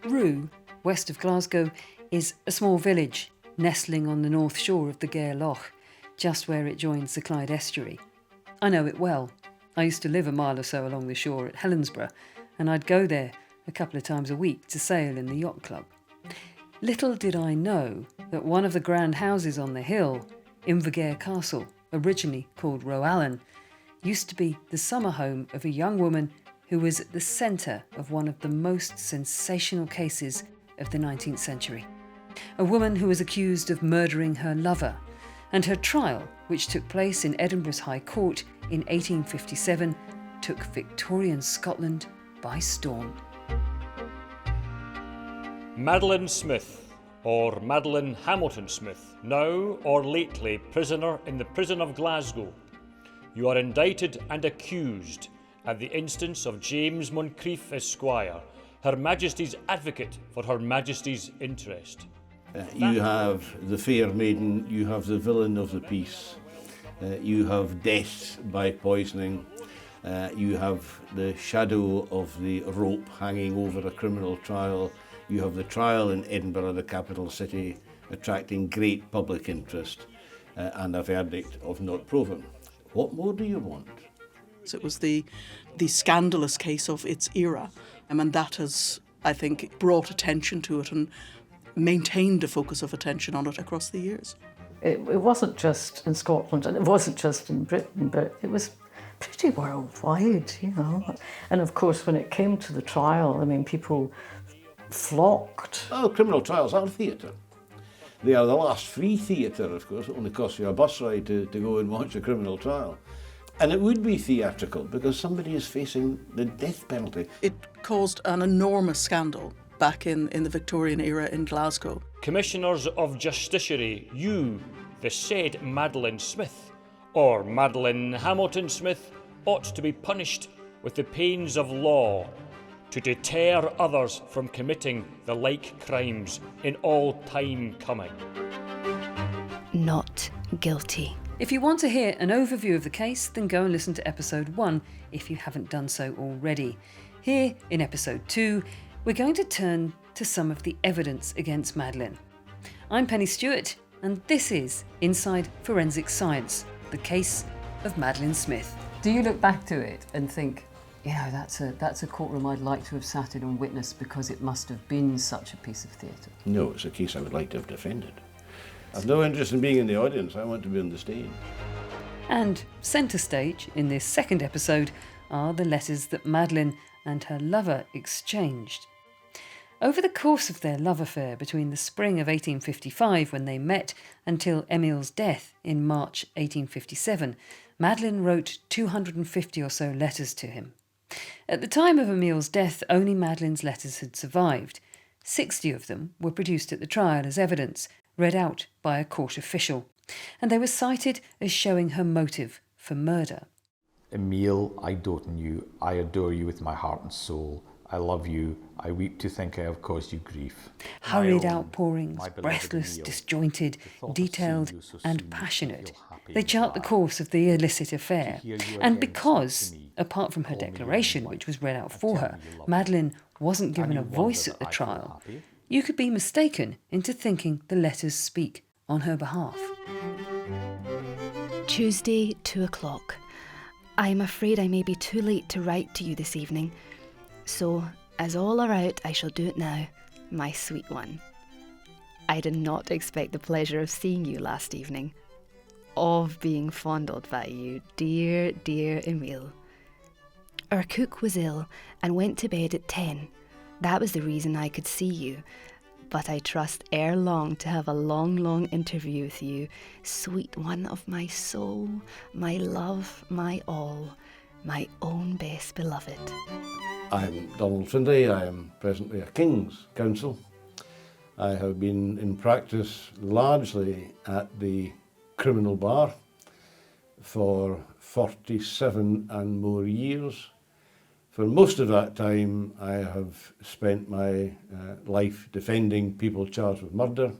Rue, west of Glasgow, is a small village nestling on the north shore of the Gair Loch, just where it joins the Clyde estuary. I know it well. I used to live a mile or so along the shore at Helensburgh, and I'd go there a couple of times a week to sail in the yacht club. Little did I know that one of the grand houses on the hill, Invergare Castle, originally called Roallan, used to be the summer home of a young woman who was at the centre of one of the most sensational cases of the 19th century. A woman who was accused of murdering her lover, and her trial, which took place in Edinburgh's High Court in 1857, took Victorian Scotland by storm. Madeleine Smith, or Madeleine Hamilton Smith, now or lately prisoner in the prison of Glasgow. You are indicted and accused at the instance of James Moncrieff Esquire, Her Majesty's advocate for Her Majesty's interest. You have the fair maiden, you have the villain of the piece, you have death by poisoning, you have the shadow of the rope hanging over a criminal trial, you have the trial in Edinburgh, the capital city, attracting great public interest, and a verdict of not proven. What more do you want? It was the scandalous case of its era, and that has, I think, brought attention to it and maintained a focus of attention on it across the years. It wasn't just in Scotland and it wasn't just in Britain, but it was pretty worldwide, you know. And of course, when it came to the trial, I mean, people flocked. Oh, criminal trials are theatre. They are the last free theatre, of course. It only costs you a bus ride to go and watch a criminal trial. And it would be theatrical because somebody is facing the death penalty. It caused an enormous scandal back in the Victorian era in Glasgow. Commissioners of Justiciary, you, the said Madeleine Smith, or Madeleine Hamilton Smith, ought to be punished with the pains of law to deter others from committing the like crimes in all time coming. Not guilty. If you want to hear an overview of the case, then go and listen to episode 1 if you haven't done so already. Here, in episode 2, we're going to turn to some of the evidence against Madeleine. I'm Pennie Stuart, and this is Inside Forensic Science, the case of Madeleine Smith. Do you look back to it and think, yeah, that's a courtroom I'd like to have sat in and witnessed because it must have been such a piece of theatre? No, it's a case I would like to have defended. I've no interest in being in the audience, I want to be on the stage. And centre stage in this second episode are the letters that Madeleine and her lover exchanged. Over the course of their love affair between the spring of 1855 when they met until Emile's death in March 1857, Madeleine wrote 250 or so letters to him. At the time of Emile's death, only Madeleine's letters had survived. 60 of them were produced at the trial as evidence, read out by a court official, and they were cited as showing her motive for murder. Emile, I dote on you, I adore you with my heart and soul. I love you, I weep to think I have caused you grief. Hurried outpourings, breathless, disjointed, detailed and passionate. They chart the course of the illicit affair. And because, apart from her declaration, which was read out for her, Madeleine wasn't given a voice at the trial, you could be mistaken into thinking the letters speak on her behalf. Tuesday, 2:00. I am afraid I may be too late to write to you this evening. So, as all are out, I shall do it now, my sweet one. I did not expect the pleasure of seeing you last evening, of being fondled by you, dear, dear Emile. Our cook was ill and went to bed at 10. That was the reason I could see you. But I trust ere long to have a long, long interview with you, sweet one of my soul, my love, my all, my own best beloved. I'm Donald Findlay, I am presently a King's Counsel. I have been in practice largely at the criminal bar for 47 and more years. For most of that time, I have spent my life defending people charged with murder.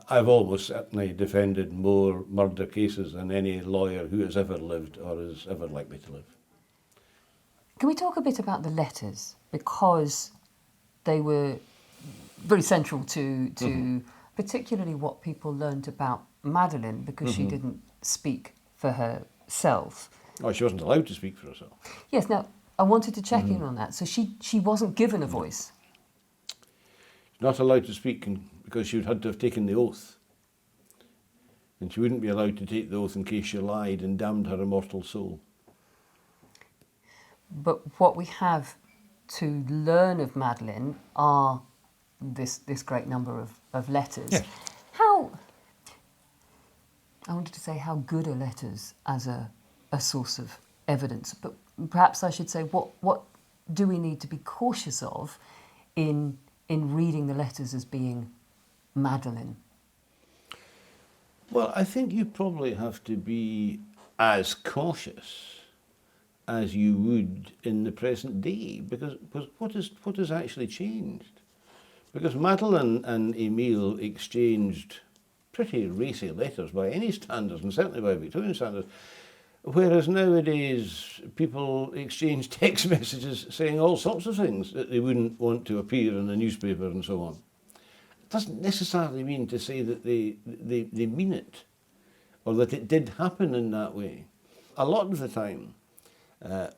I've almost certainly defended more murder cases than any lawyer who has ever lived or is ever likely to live. Can we talk a bit about the letters? Because they were very central to particularly what people learned about Madeleine, because she didn't speak for herself. Oh, she wasn't allowed to speak for herself. Yes, now, I wanted to check in on that. So she wasn't given a voice. Not allowed to speak because she would had to have taken the oath. And she wouldn't be allowed to take the oath in case she lied and damned her immortal soul. But what we have to learn of Madeleine are this great number of letters. Yes. I wanted to say how good are letters as a source of evidence, but perhaps I should say what do we need to be cautious of in reading the letters as being Madeleine? Well, I think you probably have to be as cautious as you would in the present day, because what has actually changed? Because Madeleine and Emile exchanged pretty racy letters by any standards, and certainly by Victorian standards, whereas nowadays people exchange text messages saying all sorts of things that they wouldn't want to appear in a newspaper and so on. It doesn't necessarily mean to say that they mean it, or that it did happen in that way. A lot of the time,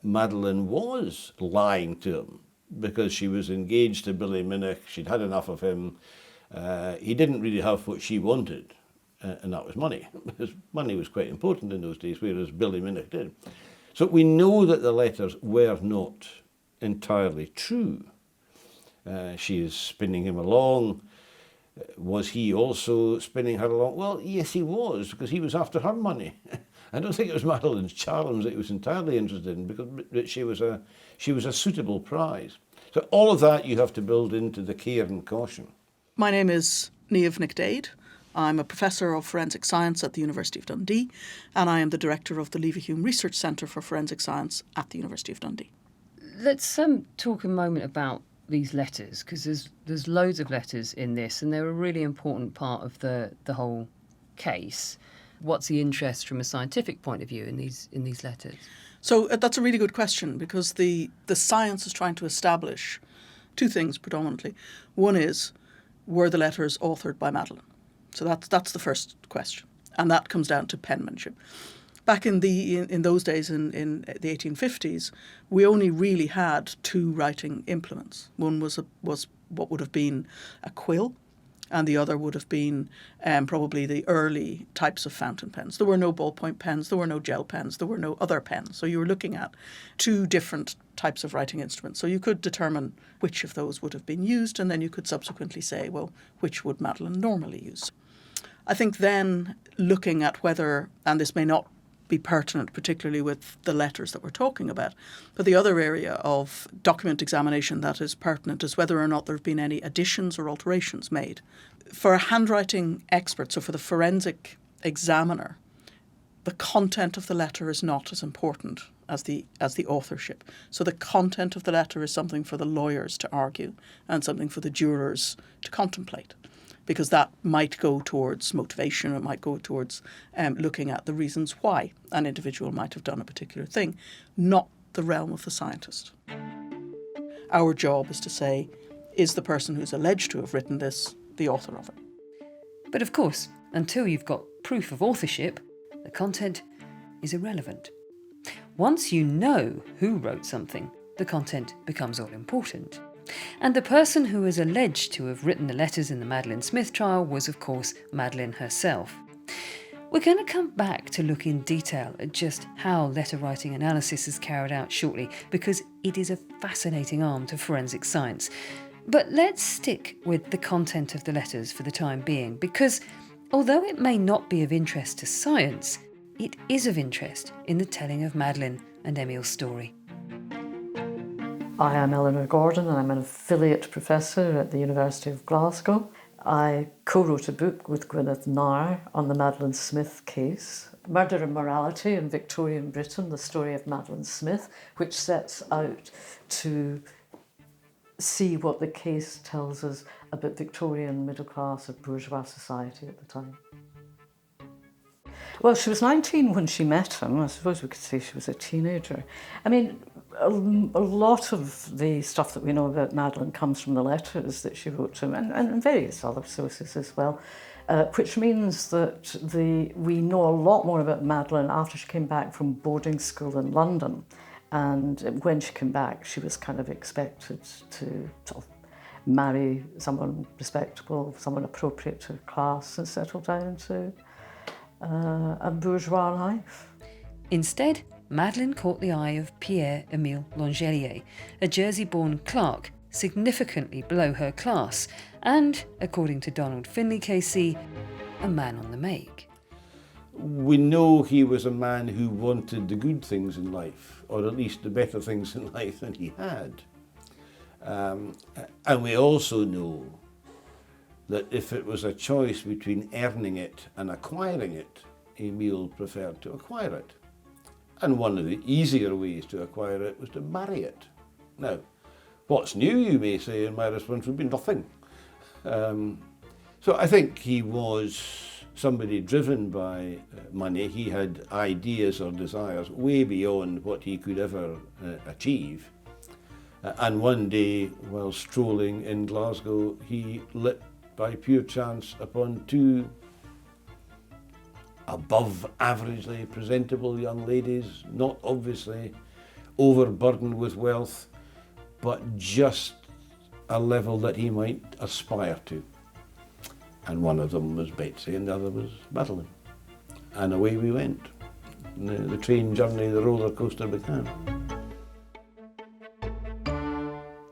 Madeleine was lying to him because she was engaged to Billy Minnick, she'd had enough of him, he didn't really have what she wanted, and that was money, because money was quite important in those days, whereas Billy Minnick did. So we know that the letters were not entirely true. She is spinning him along. Was he also spinning her along? Well, yes, he was, because he was after her money. I don't think it was Madeleine's charms that he was entirely interested in, because she was a suitable prize. So all of that you have to build into the care and caution. My name is Niamh Daeid. I'm a professor of forensic science at the University of Dundee, and I am the director of the Leverhulme Research Centre for Forensic Science at the University of Dundee. Let's talk a moment about these letters, because there's loads of letters in this, and they're a really important part of the whole case. What's the interest from a scientific point of view in these letters? So that's a really good question, because the science is trying to establish two things predominantly. One is, were the letters authored by Madeleine? So that's the first question, and that comes down to penmanship. Back in those days, in the 1850s, we only really had two writing implements. One was what would have been a quill, and the other would have been probably the early types of fountain pens. There were no ballpoint pens, there were no gel pens, there were no other pens. So you were looking at two different types of writing instruments. So you could determine which of those would have been used, and then you could subsequently say, well, which would Madeleine normally use? I think then looking at whether, and this may not be pertinent particularly with the letters that we're talking about, but the other area of document examination that is pertinent is whether or not there have been any additions or alterations made. For a handwriting expert, so for the forensic examiner, the content of the letter is not as important as the authorship. So the content of the letter is something for the lawyers to argue and something for the jurors to contemplate, because that might go towards motivation, it might go towards looking at the reasons why an individual might have done a particular thing, not the realm of the scientist. Our job is to say, is the person who's alleged to have written this the author of it? But of course, until you've got proof of authorship, the content is irrelevant. Once you know who wrote something, the content becomes all important. And the person who is alleged to have written the letters in the Madeleine Smith trial was, of course, Madeleine herself. We're going to come back to look in detail at just how letter writing analysis is carried out shortly, because it is a fascinating arm to forensic science. But let's stick with the content of the letters for the time being, because although it may not be of interest to science, it is of interest in the telling of Madeleine and Emile's story. I am Eleanor Gordon, and I'm an affiliate professor at the University of Glasgow. I co-wrote a book with Gwyneth Nair on the Madeleine Smith case, Murder and Morality in Victorian Britain, the story of Madeleine Smith, which sets out to see what the case tells us about Victorian middle class or bourgeois society at the time. Well, she was 19 when she met him. I suppose we could say she was a teenager. I mean, a lot of the stuff that we know about Madeleine comes from the letters that she wrote to him, and various other sources as well, which means that we know a lot more about Madeleine after she came back from boarding school in London. And when she came back, she was kind of expected to sort of marry someone respectable, someone appropriate to her class, and settle down to a bourgeois life. Instead, Madeleine caught the eye of Pierre-Emile Langelier, a Jersey-born clerk significantly below her class and, according to Donald Findlay KC, a man on the make. We know he was a man who wanted the good things in life, or at least the better things in life than he had. And we also know that if it was a choice between earning it and acquiring it, Emile preferred to acquire it. And one of the easier ways to acquire it was to marry it. Now, what's new, you may say, and my response would be nothing. So I think he was somebody driven by money. He had ideas or desires way beyond what he could ever achieve. And one day, while strolling in Glasgow, he lit by pure chance upon two above averagely presentable young ladies, not obviously overburdened with wealth, but just a level that he might aspire to. And one of them was Betsy and the other was Madeleine. And away we went. The train journey, the roller coaster began.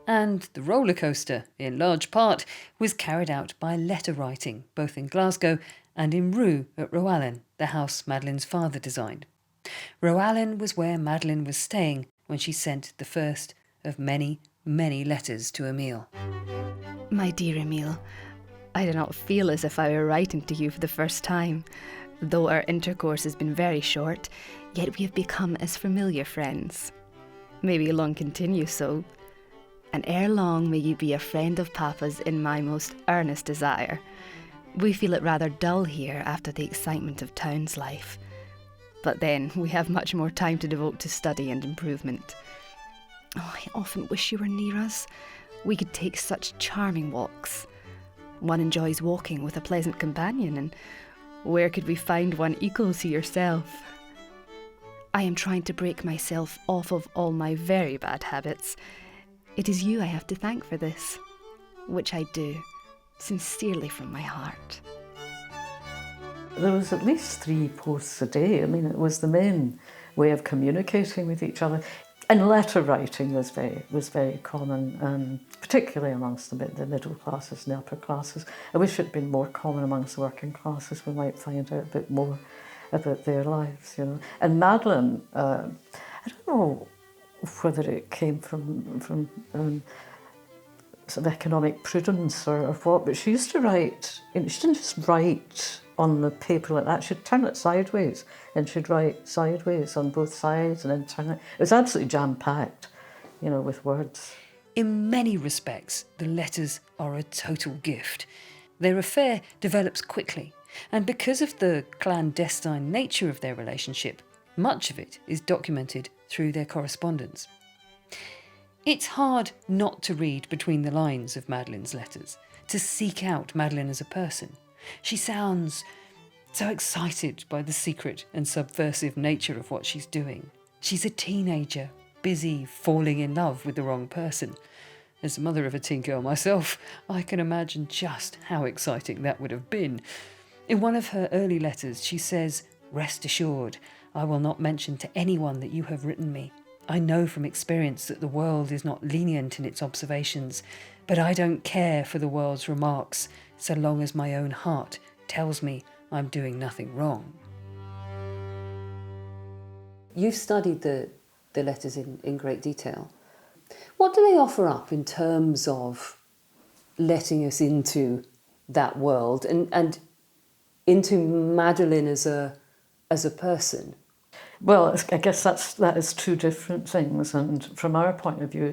And the roller coaster, in large part, was carried out by letter writing, both in Glasgow and in Rue at Roallen, the house Madeleine's father designed. Roallen was where Madeleine was staying when she sent the first of many, many letters to Emile. My dear Emile, I do not feel as if I were writing to you for the first time. Though our intercourse has been very short, yet we have become as familiar friends. May we long continue so. And ere long may you be a friend of Papa's in my most earnest desire. We feel it rather dull here after the excitement of town's life. But then we have much more time to devote to study and improvement. Oh, I often wish you were near us. We could take such charming walks. One enjoys walking with a pleasant companion, and where could we find one equal to yourself? I am trying to break myself off of all my very bad habits. It is you I have to thank for this, which I do, sincerely from my heart. There was at least 3 posts a day. I mean, it was the main way of communicating with each other. And letter writing was very common, particularly amongst the middle classes and the upper classes. I wish it had been more common amongst the working classes. We might find out a bit more about their lives, you know. And Madeleine, I don't know whether it came from sort of economic prudence or what, but she used to write, you know, she didn't just write on the paper like that, she'd turn it sideways and she'd write sideways on both sides and then turn it. It was absolutely jam-packed, you know, with words. In many respects, the letters are a total gift. Their affair develops quickly, and because of the clandestine nature of their relationship, much of it is documented through their correspondence. It's hard not to read between the lines of Madeleine's letters, to seek out Madeleine as a person. She sounds so excited by the secret and subversive nature of what she's doing. She's a teenager, busy falling in love with the wrong person. As the mother of a teen girl myself, I can imagine just how exciting that would have been. In one of her early letters, she says, "Rest assured, I will not mention to anyone that you have written me. I know from experience that the world is not lenient in its observations, but I don't care for the world's remarks so long as my own heart tells me I'm doing nothing wrong." You've studied the letters in great detail. What do they offer up in terms of letting us into that world and into Madeleine as a person? Well, I guess that is 2 different things, and from our point of view,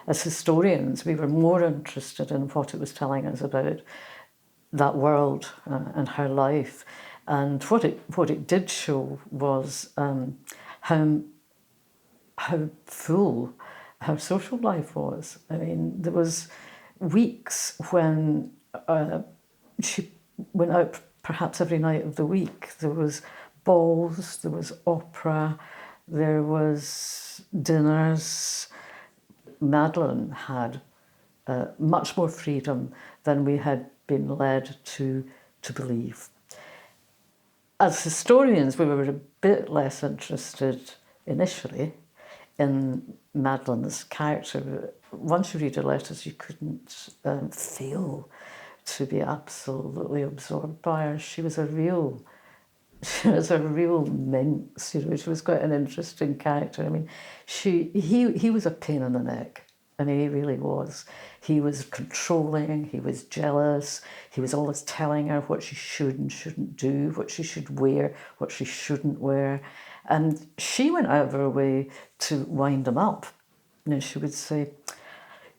as historians, we were more interested in what it was telling us about that world and her life, and what it did show was how how full her social life was. I mean, there was weeks when she went out perhaps every night of the week. There was balls, there was opera, there was dinners. Madeleine had much more freedom than we had been led to believe. As historians, we were a bit less interested initially in Madeleine's character. Once you read her letters, you couldn't fail to be absolutely absorbed by her. She was a real minx, you know. She was quite an interesting character. I mean, he was a pain in the neck. I mean, he really was. He was controlling, he was jealous, he was always telling her what she should and shouldn't do, what she should wear, what she shouldn't wear. And she went out of her way to wind him up. You know, she would say,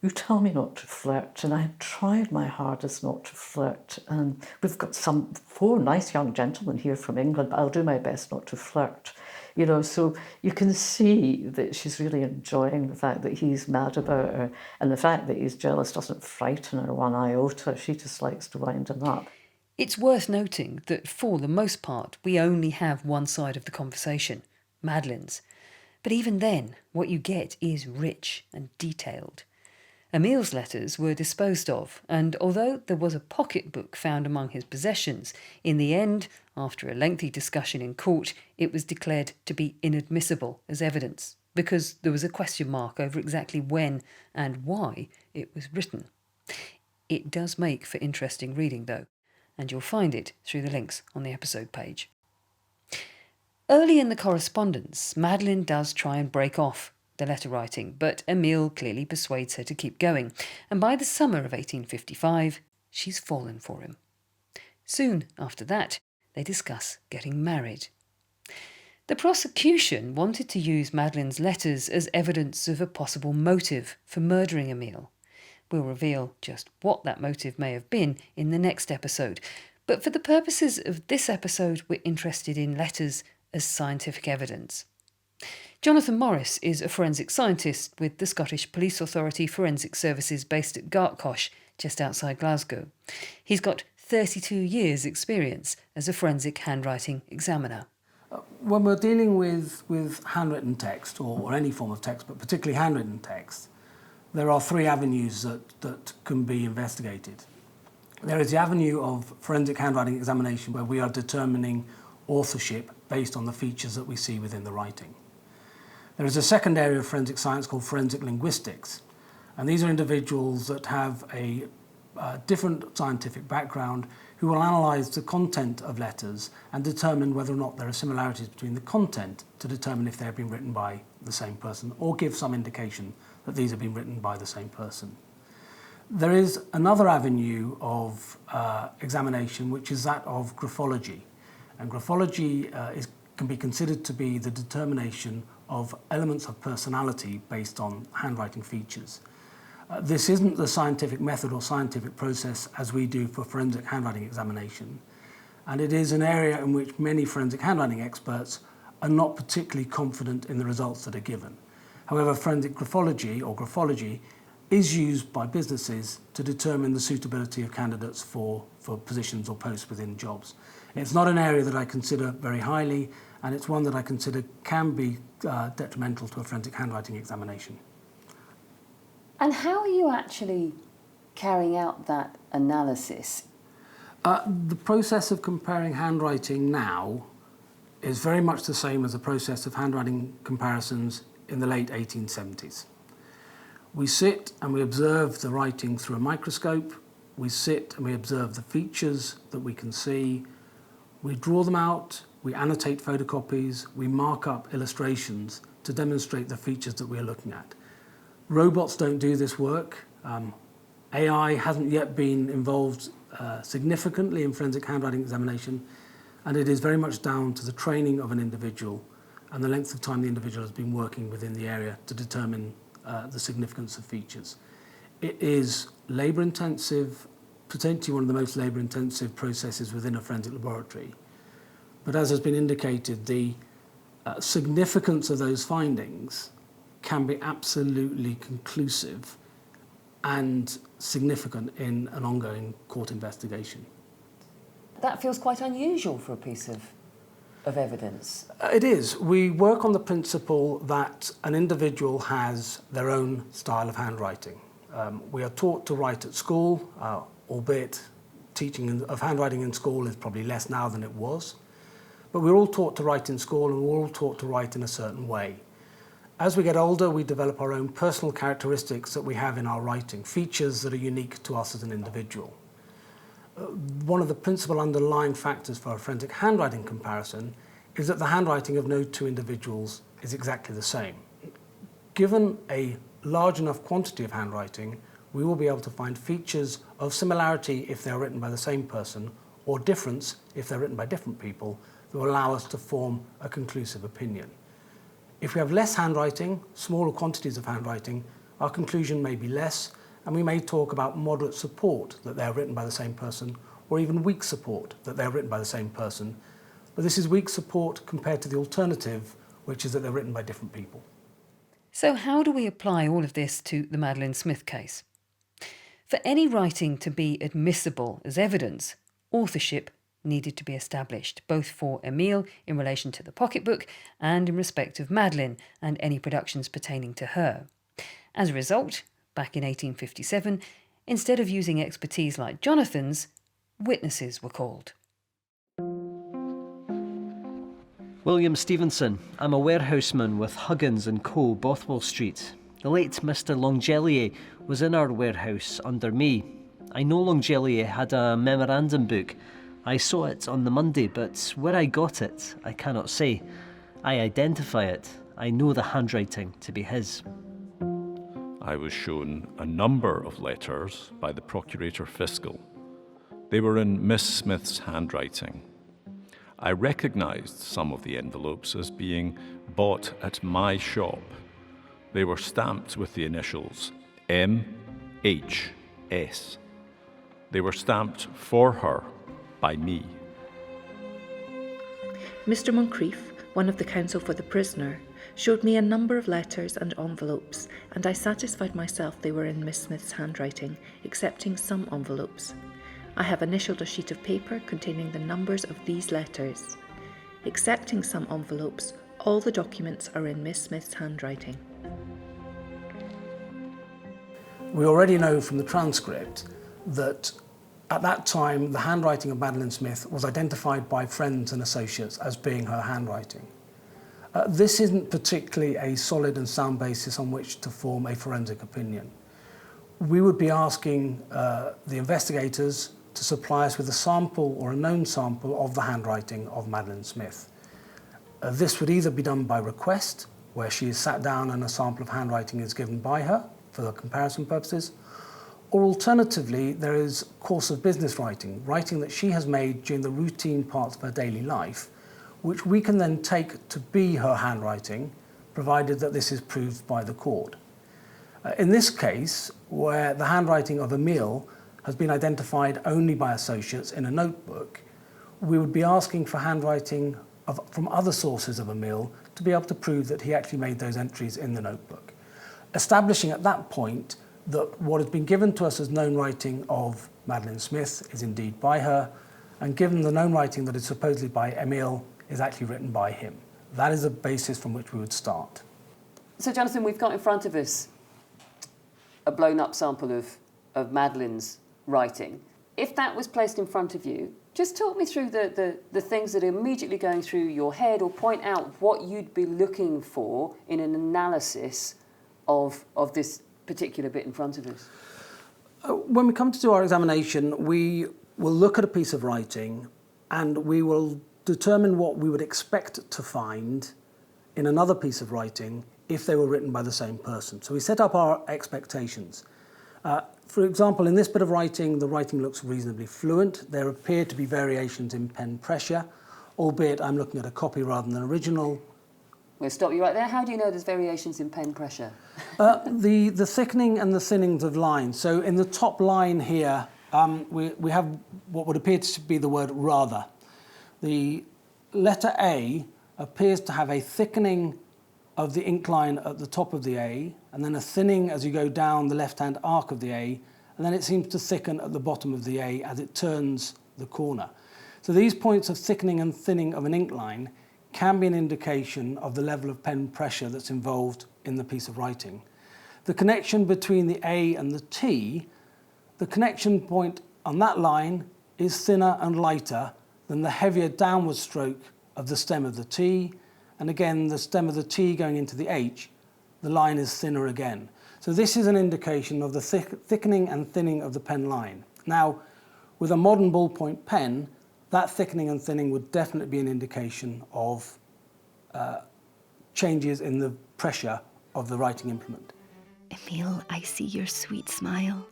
"You tell me not to flirt, and I've tried my hardest not to flirt. And we've got 4 nice young gentlemen here from England, but I'll do my best not to flirt." You know, so you can see that she's really enjoying the fact that he's mad about her, and the fact that he's jealous doesn't frighten her one iota. She just likes to wind him up. It's worth noting that for the most part, we only have one side of the conversation, Madeleine's. But even then, what you get is rich and detailed. Emil's letters were disposed of, and although there was a pocketbook found among his possessions, in the end, after a lengthy discussion in court, it was declared to be inadmissible as evidence, because there was a question mark over exactly when and why it was written. It does make for interesting reading, though, and you'll find it through the links on the episode page. Early in the correspondence, Madeleine does try and break off the letter writing, but Emil clearly persuades her to keep going, and by the summer of 1855, she's fallen for him. Soon after that, they discuss getting married. The prosecution wanted to use Madeleine's letters as evidence of a possible motive for murdering Emil. We'll reveal just what that motive may have been in the next episode, but for the purposes of this episode, we're interested in letters as scientific evidence. Jonathan Morris is a forensic scientist with the Scottish Police Authority Forensic Services based at Gartcosh, just outside Glasgow. He's got 32 years' experience as a forensic handwriting examiner. When we're dealing with handwritten text, or any form of text, but particularly handwritten text, there are 3 avenues that can be investigated. There is the avenue of forensic handwriting examination, where we are determining authorship based on the features that we see within the writing. There is a second area of forensic science called forensic linguistics, and these are individuals that have a different scientific background who will analyse the content of letters and determine whether or not there are similarities between the content to determine if they have been written by the same person, or give some indication that these have been written by the same person. There is another avenue of examination, which is that of graphology, and graphology can be considered to be the determination of elements of personality based on handwriting features. This isn't the scientific method or scientific process as we do for forensic handwriting examination, and it is an area in which many forensic handwriting experts are not particularly confident in the results that are given. However, forensic graphology is used by businesses to determine the suitability of candidates for positions or posts within jobs. It's not an area that I consider very highly, and it's one that I consider can be detrimental to a forensic handwriting examination. And how are you actually carrying out that analysis? The process of comparing handwriting now is very much the same as the process of handwriting comparisons in the late 1870s. We sit and we observe the writing through a microscope. We sit and we observe the features that we can see. We draw them out, we annotate photocopies, we mark up illustrations to demonstrate the features that we're looking at. Robots don't do this work. AI hasn't yet been involved significantly in forensic handwriting examination, and it is very much down to the training of an individual and the length of time the individual has been working within the area to determine the significance of features. It is labour-intensive, potentially one of the most labour-intensive processes within a forensic laboratory. But as has been indicated, the significance of those findings can be absolutely conclusive and significant in an ongoing court investigation. That feels quite unusual for a piece of evidence. It is. We work on the principle that an individual has their own style of handwriting. We are taught to write at school, albeit teaching of handwriting in school is probably less now than it was. But we're all taught to write in school, and we're all taught to write in a certain way. As we get older, we develop our own personal characteristics that we have in our writing, features that are unique to us as an individual. One of the principal underlying factors for a forensic handwriting comparison is that the handwriting of no two individuals is exactly the same. Given a large enough quantity of handwriting, we will be able to find features of similarity if they're written by the same person, or difference if they're written by different people, that will allow us to form a conclusive opinion. If we have less handwriting, smaller quantities of handwriting, our conclusion may be less, and we may talk about moderate support that they're written by the same person, or even weak support that they're written by the same person. But this is weak support compared to the alternative, which is that they're written by different people. So how do we apply all of this to the Madeleine Smith case? For any writing to be admissible as evidence, authorship needed to be established, both for Emile in relation to the pocketbook and in respect of Madeleine and any productions pertaining to her. As a result, back in 1857, instead of using expertise like Jonathan's, witnesses were called. William Stevenson. I'm a warehouseman with Huggins & Co., Bothwell Street. The late Mr. Longelier was in our warehouse under me. I know Longelier had a memorandum book. I saw it on the Monday, but where I got it, I cannot say. I identify it. I know the handwriting to be his. I was shown a number of letters by the Procurator Fiscal. They were in Miss Smith's handwriting. I recognised some of the envelopes as being bought at my shop. They were stamped with the initials M.H.S. They were stamped for her by me. Mr. Moncrief, one of the counsel for the prisoner, showed me a number of letters and envelopes, and I satisfied myself they were in Miss Smith's handwriting, excepting some envelopes. I have initialled a sheet of paper containing the numbers of these letters. Excepting some envelopes, all the documents are in Miss Smith's handwriting. We already know from the transcript that at that time the handwriting of Madeleine Smith was identified by friends and associates as being her handwriting. This isn't particularly a solid and sound basis on which to form a forensic opinion. We would be asking the investigators to supply us with a sample or a known sample of the handwriting of Madeleine Smith. This would either be done by request, where she is sat down and a sample of handwriting is given by her for the comparison purposes, or alternatively, there is course of business writing, writing that she has made during the routine parts of her daily life, which we can then take to be her handwriting, provided that this is proved by the court. In this case, where the handwriting of Emile has been identified only by associates in a notebook, we would be asking for handwriting from other sources of Emile to be able to prove that he actually made those entries in the notebook. Establishing at that point that what has been given to us as known writing of Madeleine Smith is indeed by her, and given the known writing that is supposedly by Emile is actually written by him. That is the basis from which we would start. So, Jonathan, we've got in front of us a blown-up sample of Madeleine's writing. If that was placed in front of you, just talk me through the things that are immediately going through your head, or point out what you'd be looking for in an analysis of this particular bit in front of us. When we come to do our examination, we will look at a piece of writing and we will determine what we would expect to find in another piece of writing if they were written by the same person. So we set up our expectations. For example, in this bit of writing, the writing looks reasonably fluent. There appear to be variations in pen pressure, albeit I'm looking at a copy rather than an original. We'll stop you right there. How do you know there's variations in pen pressure? The thickening and the thinnings of lines. So in the top line here, we have what would appear to be the word rather. The letter A appears to have a thickening of the ink line at the top of the A, and then a thinning as you go down the left-hand arc of the A, and then it seems to thicken at the bottom of the A as it turns the corner. So these points of thickening and thinning of an ink line can be an indication of the level of pen pressure that's involved in the piece of writing. The connection between the A and the T, the connection point on that line is thinner and lighter than the heavier downward stroke of the stem of the T, and again the stem of the T going into the H, the line is thinner again. So this is an indication of the thickening and thinning of the pen line. Now, with a modern ballpoint pen, that thickening and thinning would definitely be an indication of changes in the pressure of the writing implement. Emile, I see your sweet smile.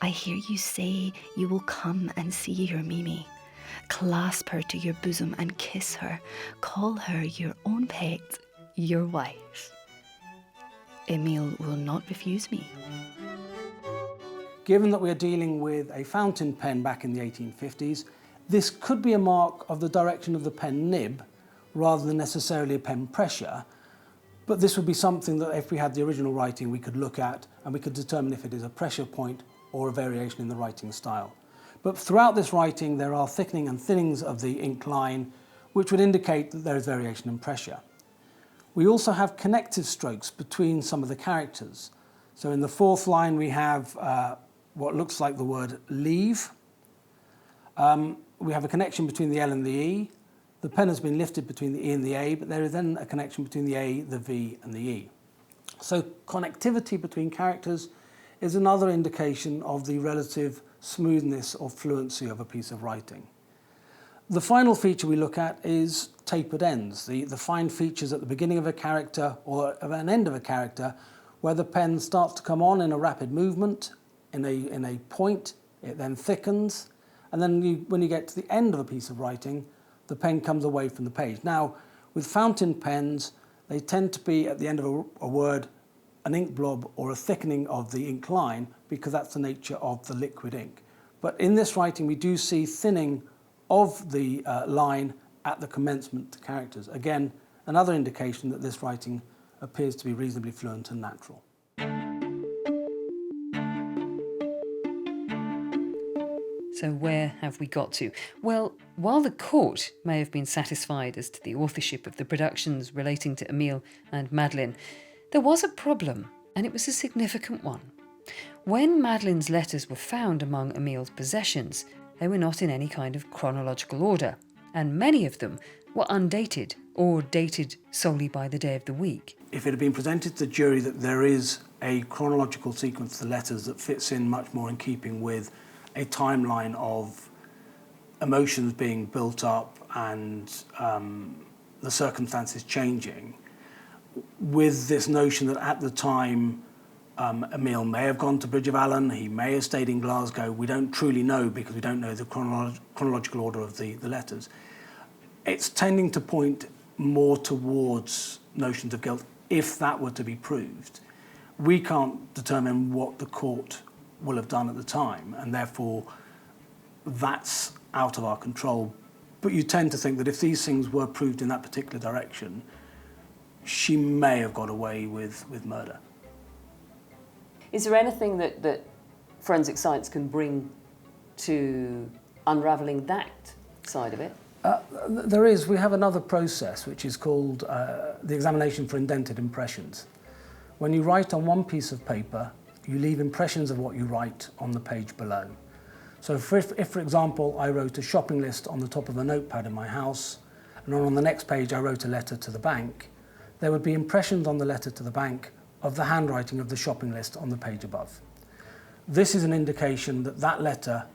I hear you say you will come and see your Mimi. Clasp her to your bosom and kiss her. Call her your own pet, your wife. Emile will not refuse me. Given that we are dealing with a fountain pen back in the 1850s, this could be a mark of the direction of the pen nib rather than necessarily a pen pressure, but this would be something that if we had the original writing we could look at and we could determine if it is a pressure point or a variation in the writing style. But throughout this writing there are thickening and thinnings of the ink line which would indicate that there is variation in pressure. We also have connective strokes between some of the characters. So in the fourth line we have what looks like the word leave. We have a connection between the L and the E. The pen has been lifted between the E and the A, but there is then a connection between the A, the V and the E. So connectivity between characters is another indication of the relative smoothness or fluency of a piece of writing. The final feature we look at is tapered ends, the fine features at the beginning of a character or at an end of a character where the pen starts to come on in a rapid movement, in a point, it then thickens, and then when you get to the end of a piece of writing, the pen comes away from the page. Now, with fountain pens, they tend to be at the end of a word an ink blob or a thickening of the ink line because that's the nature of the liquid ink. But in this writing, we do see thinning of the line at the commencement characters. Again, another indication that this writing appears to be reasonably fluent and natural. So where have we got to? Well, while the court may have been satisfied as to the authorship of the productions relating to Emile and Madeleine, there was a problem, and it was a significant one. When Madeleine's letters were found among Emile's possessions, they were not in any kind of chronological order, and many of them were undated or dated solely by the day of the week. If it had been presented to the jury that there is a chronological sequence of the letters that fits in much more in keeping with a timeline of emotions being built up and the circumstances changing, with this notion that at the time Emile may have gone to Bridge of Allan, he may have stayed in Glasgow, we don't truly know because we don't know the chronological order of the letters. It's tending to point more towards notions of guilt if that were to be proved. We can't determine what the court will have done at the time, and therefore that's out of our control. But you tend to think that if these things were proved in that particular direction, she may have got away with murder. Is there anything that forensic science can bring to unravelling that side of it? There is. We have another process which is called the examination for indented impressions. When you write on one piece of paper, you leave impressions of what you write on the page below. So if, for example, I wrote a shopping list on the top of a notepad in my house, and on the next page I wrote a letter to the bank, there would be impressions on the letter to the bank of the handwriting of the shopping list on the page above. This is an indication that that letter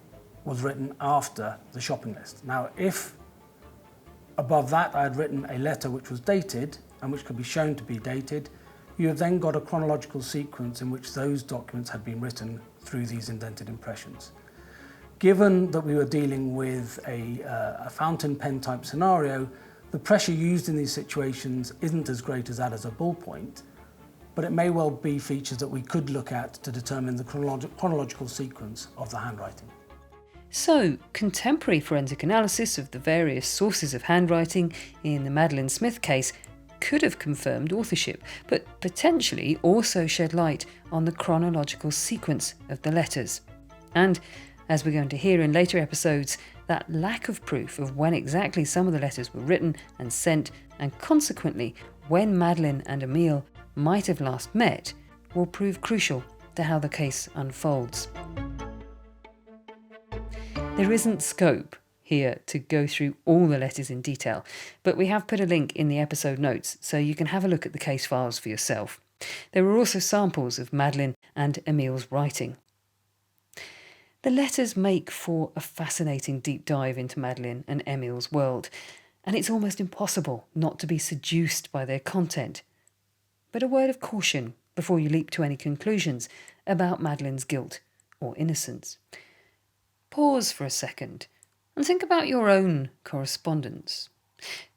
was written after the shopping list. Now, if above that I had written a letter which was dated and which could be shown to be dated, you have then got a chronological sequence in which those documents had been written through these indented impressions. Given that we were dealing with a fountain pen type scenario, the pressure used in these situations isn't as great as that as a ballpoint, but it may well be features that we could look at to determine the chronological sequence of the handwriting. So, contemporary forensic analysis of the various sources of handwriting in the Madeleine Smith case could have confirmed authorship, but potentially also shed light on the chronological sequence of the letters. And, as we're going to hear in later episodes, that lack of proof of when exactly some of the letters were written and sent, and consequently when Madeleine and Emile might have last met, will prove crucial to how the case unfolds. There isn't scope here to go through all the letters in detail, but we have put a link in the episode notes so you can have a look at the case files for yourself. There are also samples of Madeleine and Emile's writing. The letters make for a fascinating deep dive into Madeleine and Emile's world, and it's almost impossible not to be seduced by their content. But a word of caution before you leap to any conclusions about Madeleine's guilt or innocence. Pause for a second and think about your own correspondence.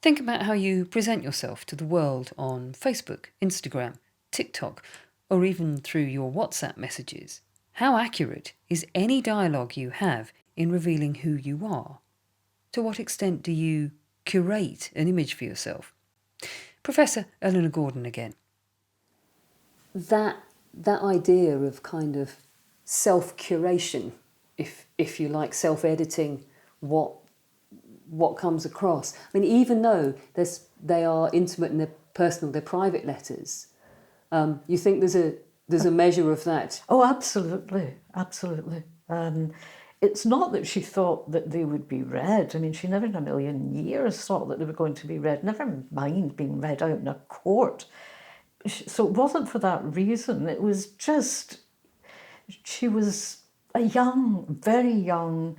Think about how you present yourself to the world on Facebook, Instagram, TikTok, or even through your WhatsApp messages. How accurate is any dialogue you have in revealing who you are? To what extent do you curate an image for yourself? Professor Eleanor Gordon again. That idea of kind of self-curation, if you like, self-editing what comes across. I mean, even though they are intimate and they're personal, they're private letters, you think there's a measure of that? Oh, absolutely, absolutely. It's not that she thought that they would be read. I mean, she never in a million years thought that they were going to be read, never mind being read out in a court. So it wasn't for that reason. It was just, she was a young, very young,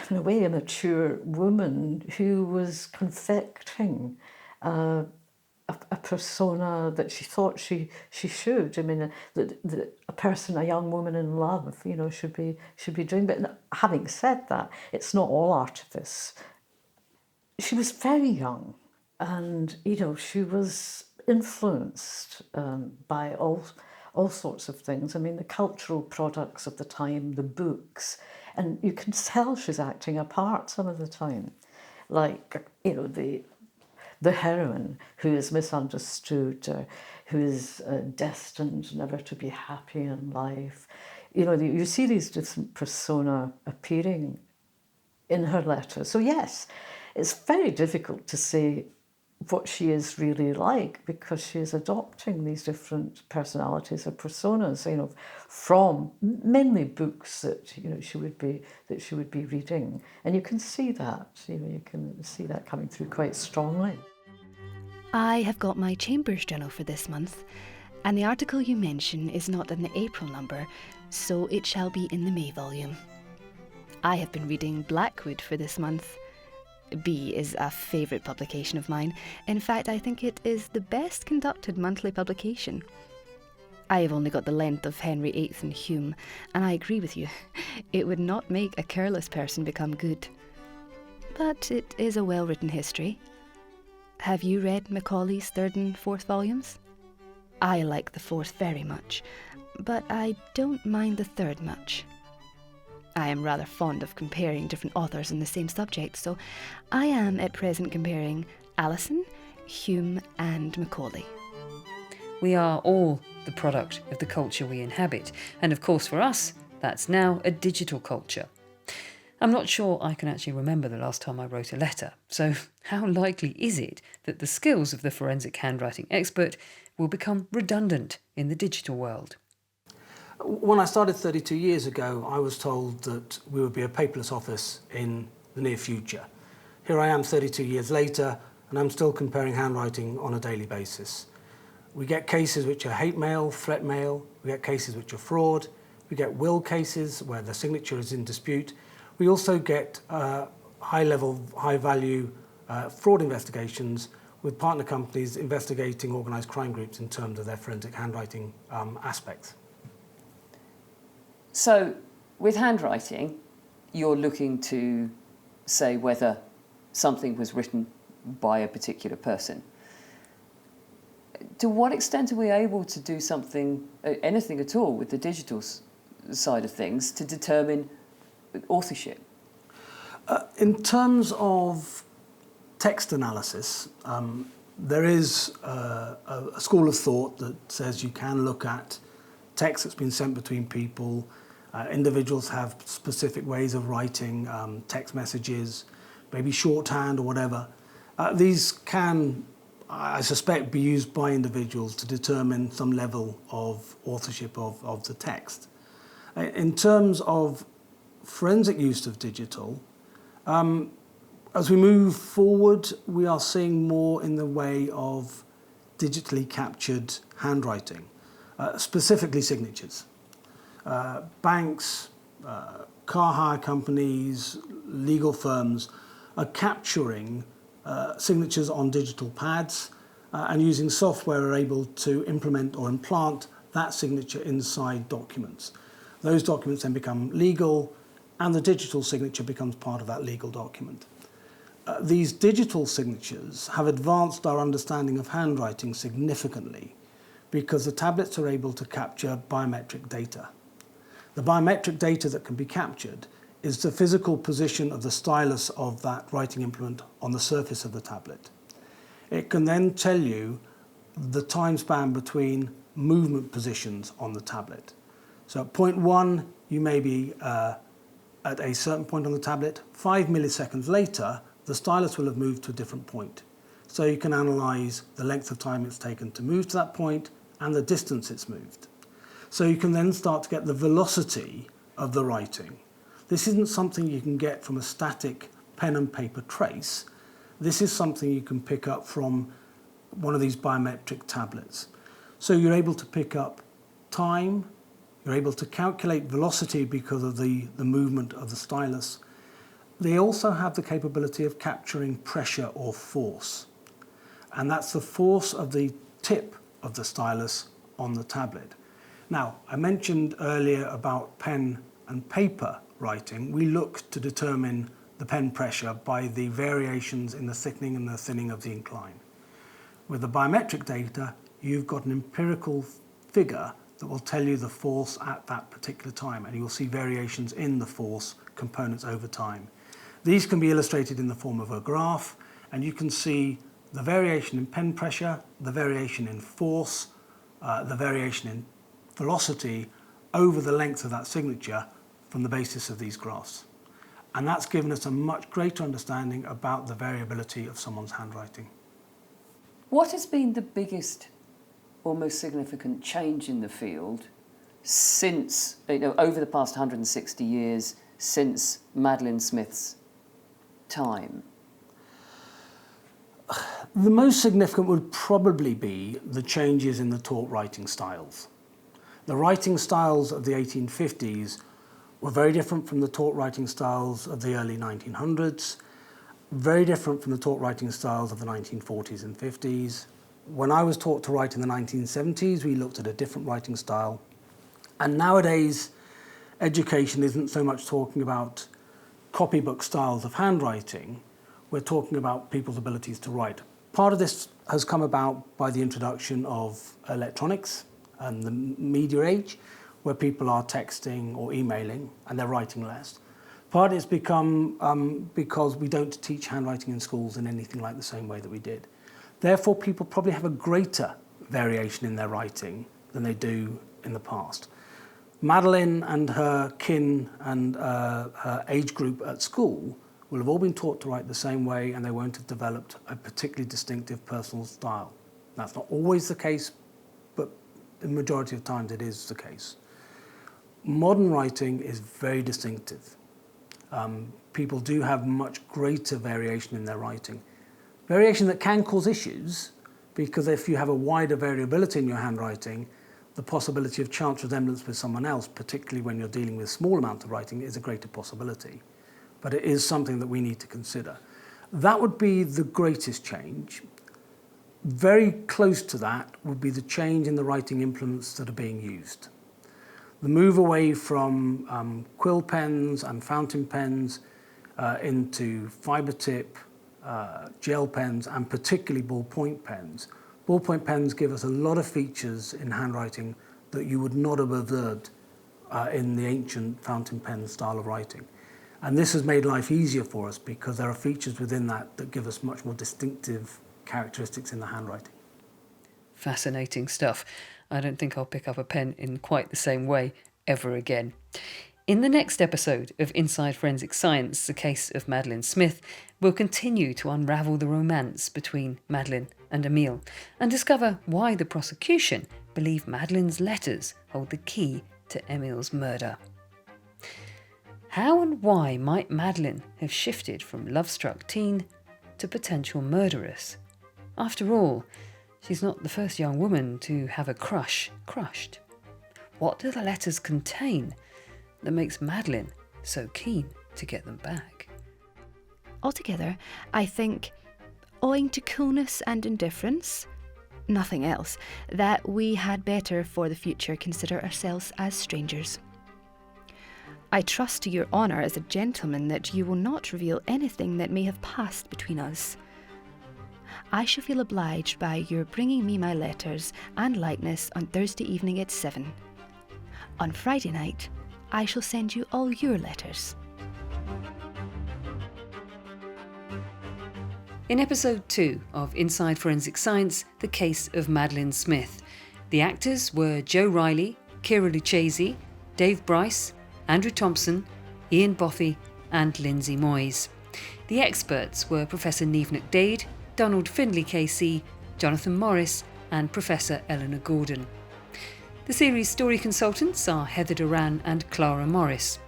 in a way immature woman who was confecting a persona that she thought she should. I mean, a person, a young woman in love, should be doing. But having said that, it's not all artifice. She was very young, and she was influenced by all sorts of things. I mean, the cultural products of the time, the books, and you can tell she's acting a part some of the time, like the heroine who is misunderstood, who is destined never to be happy in life. You see these different persona appearing in her letters. So yes, it's very difficult to say what she is really like, because she is adopting these different personalities or personas, from mainly books that she would be reading, and you can see that. You can see that coming through quite strongly. I have got my Chambers Journal for this month, and the article you mention is not in the April number, so it shall be in the May volume. I have been reading Blackwood for this month. B is a favourite publication of mine. In fact, I think it is the best conducted monthly publication. I have only got the length of Henry VIII and Hume, and I agree with you. It would not make a careless person become good. But it is a well-written history. Have you read Macaulay's third and fourth volumes? I like the fourth very much, but I don't mind the third much. I am rather fond of comparing different authors in the same subject, so I am at present comparing Alison, Hume and Macaulay. We are all the product of the culture we inhabit, and of course for us, that's now a digital culture. I'm not sure I can actually remember the last time I wrote a letter, so how likely is it that the skills of the forensic handwriting expert will become redundant in the digital world? When I started 32 years ago, I was told that we would be a paperless office in the near future. Here I am 32 years later, and I'm still comparing handwriting on a daily basis. We get cases which are hate mail, threat mail, we get cases which are fraud, we get will cases where the signature is in dispute. We also get high-level, high-value fraud investigations with partner companies investigating organised crime groups in terms of their forensic handwriting aspects. So, with handwriting, you're looking to say whether something was written by a particular person. To what extent are we able to do something, anything at all, with the digital side of things to determine authorship? In terms of text analysis, There is a school of thought that says you can look at text that's been sent between people. Individuals have specific ways of writing text messages, maybe shorthand or whatever. These can, I suspect, be used by individuals to determine some level of authorship of the text. In terms of forensic use of digital, as we move forward, we are seeing more in the way of digitally captured handwriting, specifically signatures. Banks, car hire companies, legal firms are capturing signatures on digital pads and using software are able to implement or implant that signature inside documents. Those documents then become legal and the digital signature becomes part of that legal document. These digital signatures have advanced our understanding of handwriting significantly because the tablets are able to capture biometric data. The biometric data that can be captured is the physical position of the stylus of that writing implement on the surface of the tablet. It can then tell you the time span between movement positions on the tablet. So at point 1, you may be at a certain point on the tablet. 5 milliseconds later, the stylus will have moved to a different point. So you can analyse the length of time it's taken to move to that point and the distance it's moved. So you can then start to get the velocity of the writing. This isn't something you can get from a static pen and paper trace. This is something you can pick up from one of these biometric tablets. So you're able to pick up time, you're able to calculate velocity because of the movement of the stylus. They also have the capability of capturing pressure or force. And that's the force of the tip of the stylus on the tablet. Now, I mentioned earlier about pen and paper writing. We look to determine the pen pressure by the variations in the thickening and the thinning of the incline. With the biometric data, you've got an empirical figure that will tell you the force at that particular time, and you'll see variations in the force components over time. These can be illustrated in the form of a graph, and you can see the variation in pen pressure, the variation in force, the variation in velocity over the length of that signature from the basis of these graphs. And that's given us a much greater understanding about the variability of someone's handwriting. What has been the biggest or most significant change in the field since, over the past 160 years, since Madeleine Smith's time? The most significant would probably be the changes in the taught writing styles. The writing styles of the 1850s were very different from the taught writing styles of the early 1900s, very different from the taught writing styles of the 1940s and 50s. When I was taught to write in the 1970s, we looked at a different writing style. And nowadays, education isn't so much talking about copybook styles of handwriting, we're talking about people's abilities to write. Part of this has come about by the introduction of electronics and the media age, where people are texting or emailing and they're writing less. Part has become because we don't teach handwriting in schools in anything like the same way that we did. Therefore, people probably have a greater variation in their writing than they do in the past. Madeleine and her kin and her age group at school will have all been taught to write the same way, and they won't have developed a particularly distinctive personal style. That's not always the case, but the majority of times it is the case. Modern writing is very distinctive. People do have much greater variation in their writing. Variation that can cause issues, because if you have a wider variability in your handwriting, the possibility of chance resemblance with someone else, particularly when you're dealing with small amounts of writing, is a greater possibility. But it is something that we need to consider. That would be the greatest change. Very close to that would be the change in the writing implements that are being used. The move away from quill pens and fountain pens into fibre tip, gel pens, and particularly ballpoint pens. Ballpoint pens give us a lot of features in handwriting that you would not have observed in the ancient fountain pen style of writing. And this has made life easier for us because there are features within that that give us much more distinctive characteristics in the handwriting. Fascinating stuff. I don't think I'll pick up a pen in quite the same way ever again. In the next episode of Inside Forensic Science, the case of Madeleine Smith, we'll continue to unravel the romance between Madeleine and Emile and discover why the prosecution believe Madeleine's letters hold the key to Emile's murder. How and why might Madeleine have shifted from love-struck teen to potential murderess? After all, she's not the first young woman to have a crush crushed. What do the letters contain that makes Madeleine so keen to get them back? Altogether, I think, owing to coolness and indifference, nothing else, that we had better for the future consider ourselves as strangers. I trust to your honour as a gentleman that you will not reveal anything that may have passed between us. I shall feel obliged by your bringing me my letters and likeness on Thursday evening at 7. On Friday night, I shall send you all your letters. In episode 2 of Inside Forensic Science, the case of Madeleine Smith, the actors were Joe Reilly, Keira Lucchesi, Dave Bryce, Andrew Thomson, Ian Boffey and Lynsey Moyes. The experts were Professor Niamh Daeid, Donald Findlay KC, Jonathan Morris and Professor Eleanor Gordon. The series story consultants are Heather Doran and Clara Morris.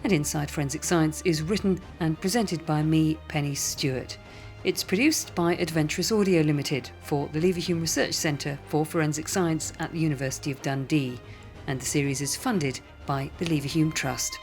And Inside Forensic Science is written and presented by me, Pennie Stuart. It's produced by Adventurous Audio Ltd for the Leverhulme Research Centre for Forensic Science at the University of Dundee, and the series is funded by the Leverhulme Trust.